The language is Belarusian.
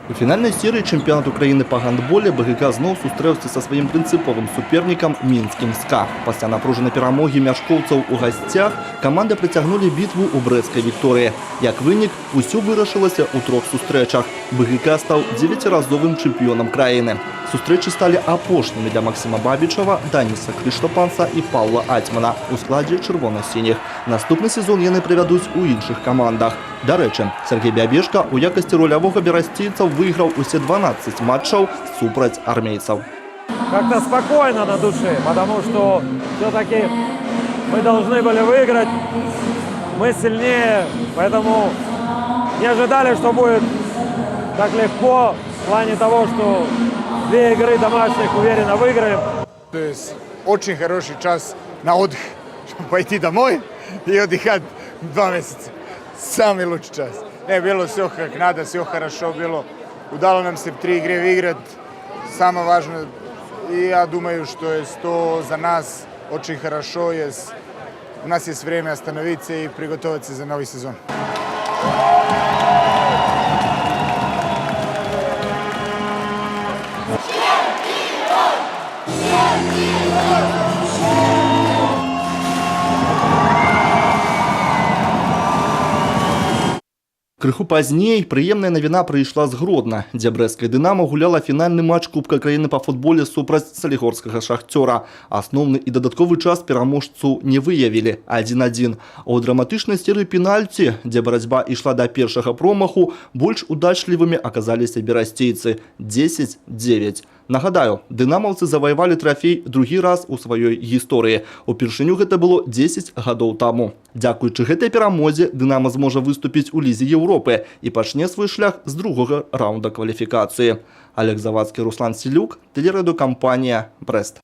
У фінальнай серыі чэмпіянату краіны па гандболе БГК зноў сустрэўся са сваім прынцыповым супернікам мінскім СКА. Пасля напружанай перамогі мяшкоўцаў у гасцях каманды працягнулі бітву ў брэсцкай Вікторыі. Як вынік, усё вырашылася ў 3 сустрэчах. БГК стаў 9-разовым чэмпіёнам краіны. Сустрэчы сталі апошнімі для Максіма Бабічава, Даніса Крыштапанца і Паўла Ацьмана у складзе чырвона-сініх. Наступны сезон яны правядуць у іншых камандах. Дарэчы, Сергей Бябешка у якасці рулявога берасцейцаў выйграў усе 12 матчаў супраць армейцаў. Как-то спокойно на душе, потому что все-таки мы должны были выиграть, мы сильнее, поэтому не ожидали, что будет так легко в плане того, что 2 игры домашних уверенно выиграем. То есть очень хороший час на отдых, чтобы пойти домой и отдыхать 2 месяца. Самый лучший час. Не, было все как надо, все хорошо было. Удало нам се 3 игры выиграть. Самое важное, и я думаю, что то за нас очень хорошо. У нас есть время остановиться и приготовиться за новый сезон. Крыху пазней прыемная навіна прыйшла з Гродна, дзе брэсцкая «Дынамо» гуляла фінальны матч Кубка краіны па футболе супраць салігорскага «Шахцёра». Асноўны і дадатковы час пераможцу не выявілі 1-1. А ў драматычнай серыі пенальці, дзе барацьба ішла да першага промаху, больш удачлівымі аказаліся берасцейцы 10-9. Нагадаю, дынамаўцы заваявалі трафей другі раз у сваёй гісторыі. Упершыню гэта было 10 гадоў таму. Дзякуючы гэтай перамозе «Дынамо» зможа выступіць у лізе Еўропы і пачне свой шлях з другога раунда кваліфікацыі. Олег Завадскі, Руслан Селюк, тэлерадыёкампанія «Брэст».